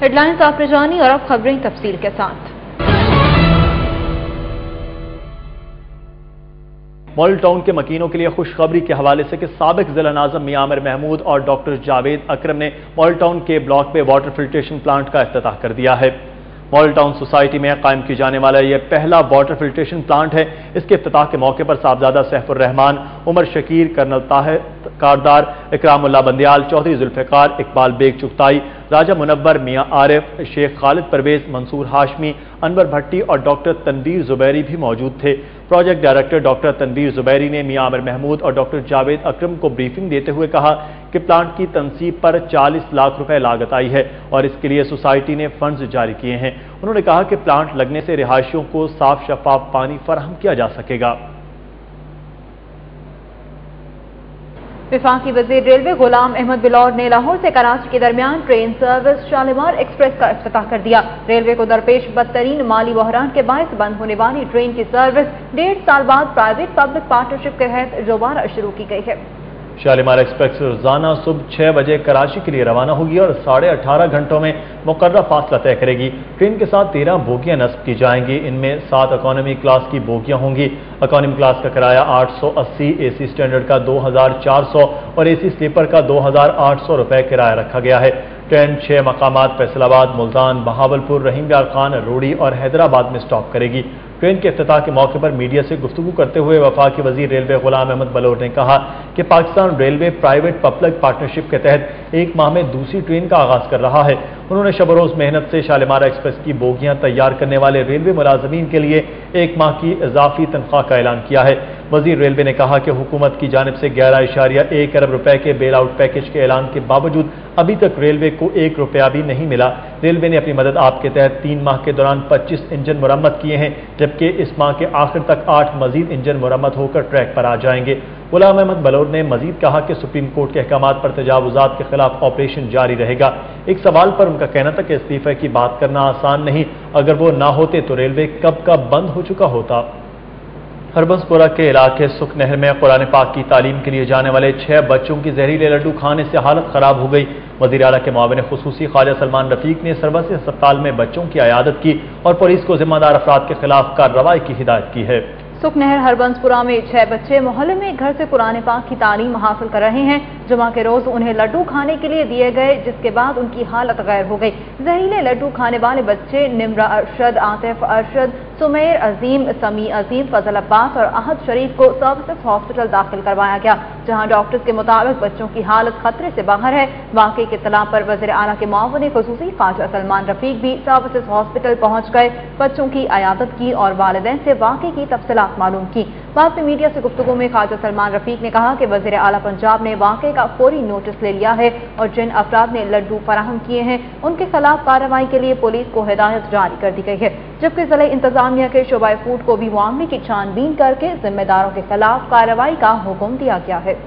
Headlines आपने जानी और अब खबरें तफसील के साथ। मॉडल टाउन के मकीनों के लिए खुशखबरी के हवाले से कि साबिक जिला नाज़िम मियां आमिर महमूद और डॉक्टर जावेद अकरम ने मॉडल टाउन के ब्लॉक में वाटर फिल्ट्रेशन प्लांट का इफ्तिताह कर दिया है। मॉडल टाउन सोसाइटी में कायम की जाने वाला यह पहला वाटर फिल्ट्रेशन प्लांट है। इसके इफ्तिताह के मौके पर साहबजादा सैफुर रहमान, उमर शकीर, कर्नल ताहिर कारदार, इकरामुल्लाह बंदियाल, चौधरी जुल्फ़िकार, इकबाल बेग चुगताई, राजा मुनव्वर, मियां आरिफ, शेख खालिद परवेज, मंसूर हाशमी, अनवर भट्टी और डॉक्टर तनवीर जुबैरी भी मौजूद थे। Project director doctor Tanveer Zubairi ने मियां आमिर महमूद और डॉक्टर जावेद अकरम को ब्रीफिंग देते हुए कहा कि प्लांट की तनसीब पर 40 लाख रुपए लागत आई है और इसके लिए सोसाइटी ने फंड्स जारी किए हैं। उन्होंने कहा कि प्लांट लगने से रिहायशियों को साफ शफाफ पानी फराहम किया जा सकेगा। वफाकी वज़ीर रेलवे गुलाम अहमद बिलौर ने लाहौर से कराची के दरमियान ट्रेन सर्विस शालीमार एक्सप्रेस का इफ्तिताह कर दिया। रेलवे को दरपेश बदतरीन माली बहरान के बायस बंद होने वाली ट्रेन की सर्विस 1.5 साल बाद प्राइवेट पब्लिक पार्टनरशिप के तहत दोबारा शुरू की गई है। शालीमार एक्सप्रेस रोजाना सुबह 6 बजे कराची के लिए रवाना होगी और 18.5 घंटों में मुकर्रर फासला तय करेगी। ट्रेन के साथ 13 बोगियां नस्ब की जाएंगी। इनमें 7 इकोनॉमी क्लास की बोगियां होंगी। इकोनॉमी क्लास का किराया 880, एसी स्टैंडर्ड का 2400 और एसी स्लीपर का 2800 रुपए किराया रखा गया है। ट्रेन 6 मकामात फैसलाबाद, मुल्तान, बहावलपुर, रहीम यार खान, रोड़ी और हैदराबाद में स्टॉप करेगी। ट्रेन के इफ्तिताह के मौके पर मीडिया से गुफ्तगू करते हुए वफाकी वजीर रेलवे गुलाम अहमद बलोर ने कहा कि Pakistan railway private public partnership के तहत 1 माह में दूसरी ट्रेन का आगाज कर रहा है। उन्होंने शब-रोज मेहनत से शालीमार एक्सप्रेस की बोगियां तैयार करने वाले रेलवे मुलाजमीन के लिए 1 माह की इजाफी तनख्वाह का ऐलान किया है। वजीर रेलवे ने कहा कि हुकूमत की जानिब से 11.1 अरब रुपए के बेल आउट पैकेज के ऐलान के बावजूद अभी तक रेलवे को 1 रुपया भी नहीं मिला। रेलवे ने अपनी मदद आप के तहत 3 माह के दौरान 25 इंजन मुरम्मत किए हैं, जबकि इस माह के आखिर तक 8 मजीद इंजन मुरम्मत होकर ट्रैक पर आ जाएंगे। गुलाम अहमद बलोर ने मजीद कहा कि सुप्रीम कोर्ट के अहकामात पर तजावुजात के खिलाफ ऑपरेशन जारी रहेगा। एक सवाल पर उनका कहना था कि इस्तीफे की बात करना आसान नहीं, अगर वो ना होते तो रेलवे कब का बंद हो चुका होता। हरबंसपुरा के इलाके सुख नहर में कुरान पाक की तालीम के लिए जाने वाले 6 बच्चों की जहरीले लड्डू खाने से हालत खराब हो गई। वज़ीर आला के मुआविन खुसूसी ख्वाजा सलमान रफीक ने सरबसी अस्पताल में बच्चों की अयादत की और पुलिस को जिम्मेदार अफराद के खिलाफ कार्रवाई की हिदायत की है। सुख नहर हरबंसपुरा में 6 बच्चे मोहल्ले में घर से कुरान पाक की तालीम हासिल कर रहे हैं। जुमा के रोज उन्हें लड्डू खाने के लिए दिए गए, जिसके बाद उनकी हालत गैर हो गई। जहरीले लड्डू खाने वाले बच्चे निम्रा अरशद, आतिफ अरशद, सुमेर अजीम, समी अजीम, फजल अब्बास और अहद शरीफ को सर्विसेज हॉस्पिटल दाखिल करवाया गया, जहां डॉक्टर्स के मुताबिक बच्चों की हालत खतरे से बाहर है। वाकई की इत्तला पर वज़ीर आला के मुआविन खुसूसी ख्वाजा सलमान रफीक भी सर्विसेज हॉस्पिटल पहुंच गए, बच्चों की अयादत की और वालिदैन से वाकई की तफसीलात मालूम की। बाद में मीडिया से गुफ्तगू में ख्वाजा सलमान रफीक ने कहा कि वज़ीर आला पंजाब ने वाकई का फौरी नोटिस ले लिया है और जिन अफराद ने लड्डू फराहम किए हैं उनके खिलाफ कार्रवाई के लिए पुलिस को हिदायत जारी कर दी गई है, जबकि जिला इंतजामिया के शोबाए फूड को भी मामले की छानबीन करके जिम्मेदारों के खिलाफ कार्रवाई का हुक्म दिया गया है।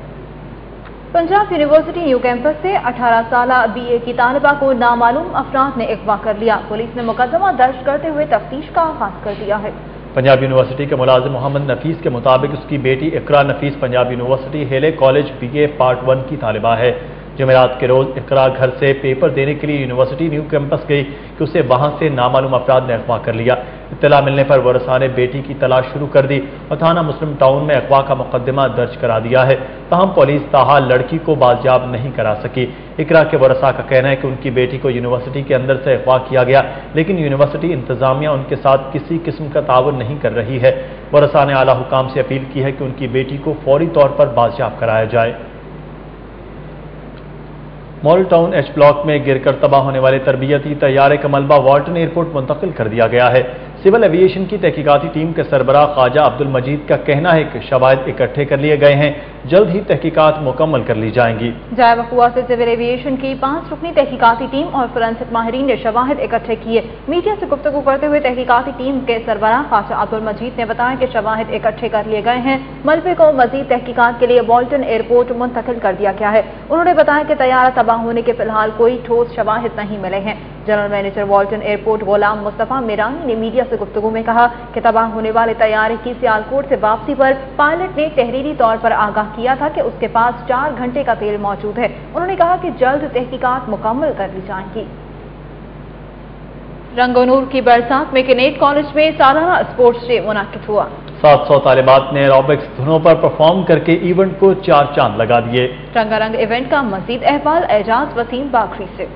पंजाब यूनिवर्सिटी न्यू कैंपस से 18 साल BA की तालिबा को नामालूम अफराद ने अगवा कर लिया। पुलिस ने मुकदमा दर्ज करते हुए तफ्तीश का आगाज कर दिया है। पंजाब यूनिवर्सिटी के मुलाजिम मोहम्मद नफीस के मुताबिक उसकी बेटी इकरा नफीस पंजाब यूनिवर्सिटी हेले कॉलेज BA पार्ट 1 की तालिबा है। जुमेरात के रोज इकरा घर से पेपर देने के लिए यूनिवर्सिटी न्यू कैंपस गई कि उसे वहां से नामालूम अफराद ने अगवा कर लिया। इत्तला मिलने पर वरसा ने बेटी की तलाश शुरू कर दी और थाना मुस्लिम टाउन में अगवा का मुकदमा दर्ज करा दिया है। ताहम पुलिस ताहाल लड़की को बाजियाब नहीं करा सकी। इकरा के वरसा का कहना है कि उनकी बेटी को यूनिवर्सिटी के अंदर से अगवा किया गया, लेकिन यूनिवर्सिटी इंतजामिया उनके साथ किसी किस्म का ताउन नहीं कर रही है। वरसा ने आला हुकाम से अपील की है कि उनकी बेटी को फौरी तौर पर बाजियाब कराया जाए। मॉडल टाउन H ब्लॉक में गिरकर तबाह होने वाले तरबियती तैयारे का मलबा वाल्टन एयरपोर्ट मुंतकिल कर दिया गया है। सिविल एविएशन की तहकीकाती टीम के सरबराह ख्वाजा अब्दुल मजीद का कहना है कि शवाहिद इकट्ठे कर लिए गए हैं, जल्द ही तहकीकात मुकम्मल कर ली जाएंगी। जाए वक़ुआ से सिविल एविएशन की 5 रुकनी तहकीकाती टीम और फोरेंसिक माहिरीन ने शवाहिद इकट्ठे किए। मीडिया से गुफ्तगू करते हुए तहकीकाती टीम के सरबराह ख्वाजा अब्दुल मजीद ने बताया कि शवाहिद इकट्ठे कर लिए गए हैं। मलबे को मजीद तहकीकात के लिए वाल्टन एयरपोर्ट मुंतकिल कर दिया गया है। उन्होंने बताया कि तैयारा तबाह होने के फिलहाल कोई ठोस शवाहिद नहीं मिले हैं। General manager Walton airport Ghulam Mustafa Mirani ने मीडिया से गुफ्तगू में कहा कि तबाह होने वाले तैयारे की सियालकोट से वापसी पर पायलट ने तहरीरी तौर पर आगाह किया था कि उसके पास 4 घंटे का तेल मौजूद है। उन्होंने कहा कि जल्द तहकीकात मुकम्मल कर ली जाएंगी। रंग और नूर की बरसात में किनेट कॉलेज में सालाना स्पोर्ट्स डे मुनाकिद हुआ। 700 तालिबात ने एरोबिक्स धुनों पर परफॉर्म करके इवेंट को 4 चांद लगा दिए। रंगारंग इवेंट का मजीद अहवाल एजाज वसीम बाखरी से।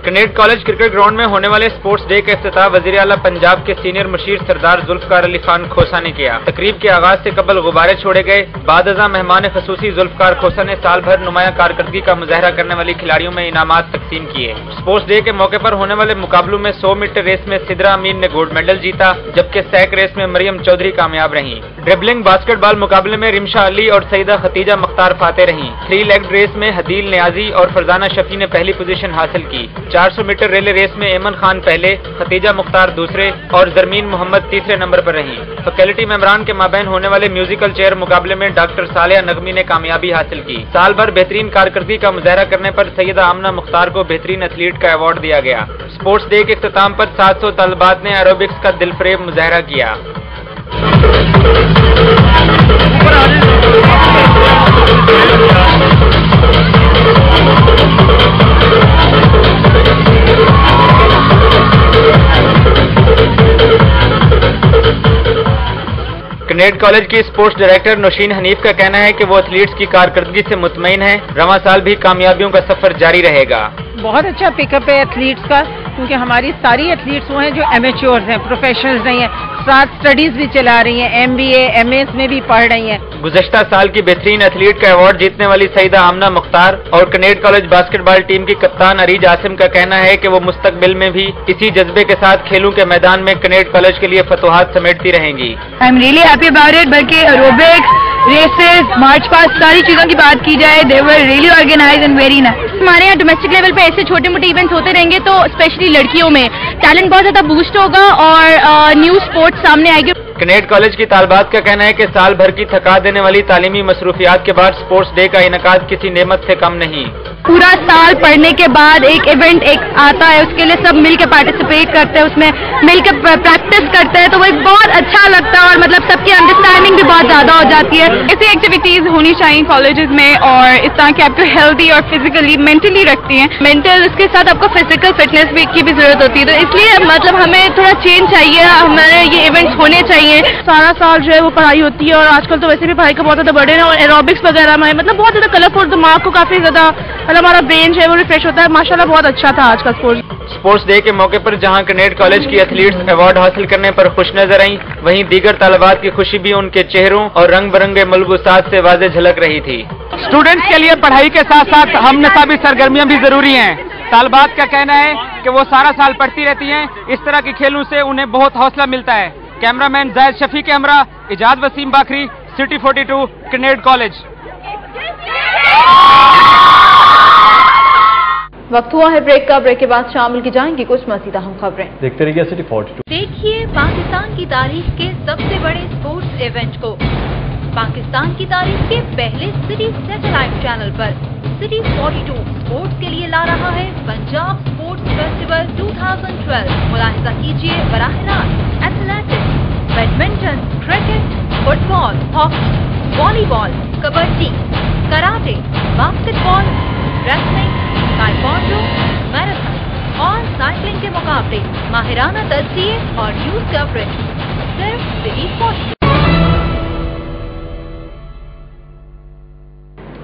किनेट कॉलेज क्रिकेट ग्राउंड में होने वाले स्पोर्ट्स डे का इफ्तिताह वजीर आला पंजाब के सीनियर मुशीर सरदार जुल्फकार अली खान खोसा ने किया। तकरीब के आगाज से कबल गुब्बारे छोड़े गए। बाद अज़ा मेहमान खसूसी जुल्फकार खोसा ने साल भर नुमाया कारकर्दगी का मुजाहरा करने वाली खिलाड़ियों में इनामात तकसीम किए। स्पोर्ट्स डे के मौके पर होने वाले मुकाबलों में 100 मीटर रेस में सिदरा अमीन ने गोल्ड मेडल जीता, जबकि सैक रेस में मरियम चौधरी कामयाब रहीं। ड्रिबलिंग बास्केटबॉल मुकाबले में रिमशा अली और सईदा खतीजा मुख्तार फाते रहीं। 3 लेग रेस में हदील नियाजी और फरजाना शफी ने पहली पोजीशन हासिल की। 400 मीटर रेले रेस में एमन खान पहले, खतीजा मुख्तार दूसरे और जरमीन मोहम्मद तीसरे नंबर पर रहीं। फैकल्टी मेंबरान के माबैन होने वाले म्यूजिकल चेयर मुकाबले में डॉक्टर सालिया नगमी ने कामयाबी हासिल की। साल भर बेहतरीन कारकर्दगी का मुजाहरा करने पर सैयदा आमना मुख्तार को बेहतरीन एथलीट का अवार्ड दिया गया। स्पोर्ट्स डे के इख्तिताम पर 700 तलबात ने एरोबिक्स का दिलफरेब मुजाहरा किया। किनेट कॉलेज की स्पोर्ट्स डायरेक्टर नौशीन हनीफ का कहना है कि वो एथलीट्स की कारकर्दगी से मुतमईन है। रवां साल भी कामयाबियों का सफर जारी रहेगा। बहुत अच्छा पिकअप है एथलीट्स का, क्योंकि हमारी सारी एथलीट्स वो हैं जो एमेच्योर्स हैं, प्रोफेशनल्स नहीं हैं, साथ स्टडीज भी चला रही हैं, MBA MS में भी पढ़ रही हैं। गुज़श्ता साल की बेहतरीन एथलीट का अवार्ड जीतने वाली सईदा आमना मुख्तार और किनेट कॉलेज बास्केटबॉल टीम की कप्तान अरीज आसिम का कहना है कि वो मुस्तकबिल में भी इसी जज्बे के साथ खेलों के मैदान में किनेट कॉलेज के लिए फतुहात समेटती रहेंगी। I am really happy about it. बल्कि एरोबिक्स, रेसेस, मार्च पास्ट, सारी चीजों की बात की जाए, they were really organized and very nice. हमारे यहाँ डोमेस्टिक लेवल पे ऐसे छोटे मोटे इवेंट्स होते रहेंगे तो स्पेशली लड़कियों में टैलेंट बहुत ज्यादा बूस्ट होगा और न्यू स्पोर्ट्स सामने आएगी। किनेट कॉलेज की तालबात का कहना है कि साल भर की थका देने वाली तालीमी मसरूफियात के बाद स्पोर्ट्स डे का इनकाद किसी नेमत से कम नहीं। पूरा साल पढ़ने के बाद एक इवेंट एक आता है, उसके लिए सब मिल के पार्टिसिपेट करते हैं, उसमें मिल के प्रैक्टिस करते हैं, तो वो एक बहुत अच्छा लगता है और मतलब सबकी अंडरस्टैंडिंग भी बहुत ज्यादा हो जाती है। ऐसी एक्टिविटीज होनी चाहिए कॉलेजेस में और इस तरह की आपको हेल्दी और फिजिकली मेंटली रखती हैं। मेंटल उसके साथ आपको फिजिकल फिटनेस की भी जरूरत होती है, तो इसलिए मतलब हमें थोड़ा चेंज चाहिए, हमारे ये इवेंट्स होने चाहिए। सारा साल जो है वो पढ़ाई होती है और आजकल तो वैसे भी पढ़ाई का बहुत ज्यादा बर्डन है और एरोबिक्स वगैरह में मतलब बहुत ज्यादा कलरफुल, दिमाग को काफी ज्यादा मतलब हमारा ब्रेन जो है वो रिफ्रेश होता है। माशाल्लाह बहुत अच्छा था आज का स्पोर्ट्स डे के मौके पर जहां किनेट कॉलेज की एथलीट्स अवार्ड हासिल करने पर खुश नजर आईं, वहीं दीगर तालिबात की खुशी भी उनके चेहरों और रंग बिरंगे मलबूसात से वाज़े झलक रही थी। स्टूडेंट्स के लिए पढ़ाई के साथ साथ हम नसाबी सरगर्मियां भी जरूरी हैं। तालिबात का कहना है कि वो सारा साल पढ़ती रहती हैं, इस तरह के खेलों से उन्हें बहुत हौसला मिलता है। कैमरामैन जायद शफी के हमरा Ijaz Wasim बाखरी, city 42, Kinet college. वक्त हुआ है ब्रेक का। ब्रेक के बाद शामिल की जाएंगी कुछ मज़ीद अहम खबरें। देखते रहिए सिटी 42। देखिए पाकिस्तान की तारीख के सबसे बड़े स्पोर्ट्स इवेंट को पाकिस्तान की तारीख के पहले सिटी सैटेलाइट चैनल पर। सिटी 42 स्पोर्ट्स के लिए ला रहा है पंजाब स्पोर्ट्स फेस्टिवल 2012। मुलाहिजा कीजिए बराह रास्त athletics, badminton, cricket, football, hockey, volleyball, kabaddi, karate, basketball, wrestling, taekwondo, marathon और साइकिलिंग के मुकाबले, माहिराना तजज़िये और न्यूज कवरेज सिर्फ सिटी 42।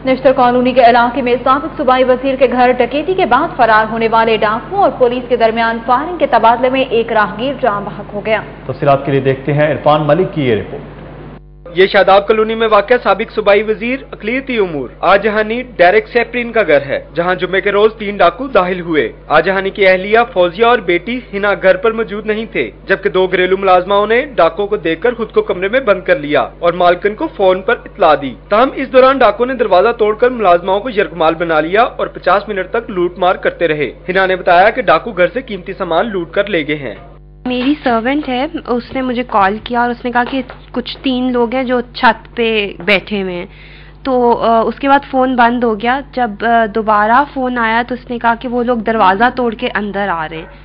निश्तर कॉलोनी के इलाके में साबिक सूबाई वजीर के घर डकैती के बाद फरार होने वाले डाकुओं और पुलिस के दरमियान फायरिंग के तबादले में एक राहगीर जान बहक हो गया। तफसीलात के लिए देखते हैं इरफान मलिक की ये रिपोर्ट। ये शादाब कॉलोनी में वाक़या साबिक सूबाई वजीर अक़लियती उमूर आजहानी डेरेक सैफरीन का घर है, जहां जुम्मे के रोज 3 डाकू दाखिल हुए। आजहानी की अहलिया फौजिया और बेटी हिना घर पर मौजूद नहीं थे, जबकि 2 घरेलू मुलाजमाओं ने डाकों को देखकर खुद को कमरे में बंद कर लिया और मालकिन को फोन पर इत्तला दी। ताहम इस दौरान डाकों ने दरवाजा तोड़कर मुलाजमाओं को यरगमाल बना लिया और 50 मिनट तक लूट मार करते रहे। हिना ने बताया कि डाकू घर से कीमती सामान लूट कर ले गए हैं। मेरी सर्वेंट है, उसने मुझे कॉल किया और उसने कहा कि कुछ 3 लोग हैं जो छत पे बैठे हुए हैं, تو اس کے بعد فون بند ہو گیا. جب دوبارہ فون آیا تو اس نے کہا کہ وہ لوگ دروازہ توڑ کے اندر آ رہے ہیں.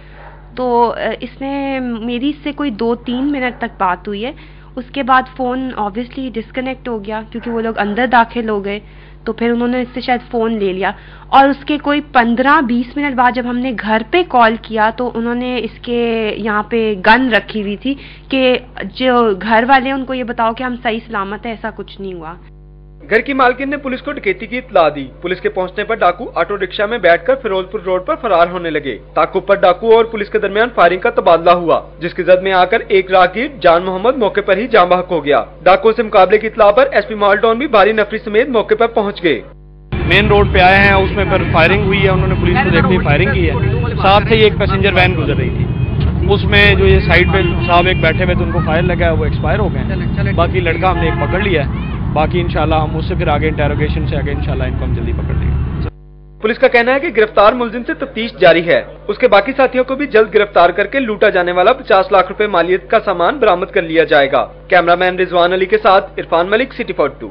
تو اس نے میری اس سے کوئی 2-3 منٹ تک بات ہوئی ہے. اس کے بعد فون آبویسلی ڈسکنیکٹ ہو گیا کیونکہ وہ لوگ اندر داخل ہو گئے. تو پھر انہوں نے اس سے شاید فون لے لیا اور اس کے کوئی 15-20 منٹ بعد جب ہم نے گھر پہ کال کیا تو انہوں نے اس کے یہاں پہ گن رکھی ہوئی تھی کہ جو گھر والے ان کو یہ بتاؤ کہ ہم صحیح سلامت ہیں, ایسا کچھ نہیں ہوا. گھر کی مالکن نے پولیس کو ڈکیتی کی اطلاع دی. پولیس کے پہنچنے پر ڈاکو آٹو رکشہ میں بیٹھ کر فیروزپور روڈ پر فرار ہونے لگے. تعاقب پر ڈاکو اور پولیس کے درمیان فائرنگ کا تبادلہ ہوا جس کی زد میں آ کر ایک راہگیر جان محمد موقع پر ہی جاں بحق ہو گیا. ڈاکو سے مقابلے کی اطلاع پر ایس پی مال ٹاؤن بھی بھاری نفری سمیت موقع پر پہنچ گئے. مین روڈ پہ آئے ہیں, اس میں پھر فائرنگ ہوئی ہے. انہوں نے پولیس کو دیکھتے ہی فائرنگ کی ہے. ساتھ سے ہی ایک پیسنجر وین گزر رہی تھی, اس میں جو یہ سائڈ پہ صاحب ایک بیٹھے ہوئے تو ان کو فائر لگا ہے, وہ ایکسپائر ہو گئے. باقی لڑکا ہم نے ایک پکڑ لیا ہے. باقی انشاءاللہ ہم اس سے پھر آگے انٹیروگیشن سے آگے انشاءاللہ ان کو ہم جلدی پکڑ لیں گے. پولیس کا کہنا ہے کہ گرفتار ملزم سے تفتیش جاری ہے. اس کے باقی ساتھیوں کو بھی جلد گرفتار کر کے لوٹا جانے والا 50 لاکھ روپے مالیت کا سامان برآمد کر لیا جائے گا. کیمرہ مین رضوان علی کے ساتھ عرفان ملک, سٹی 42.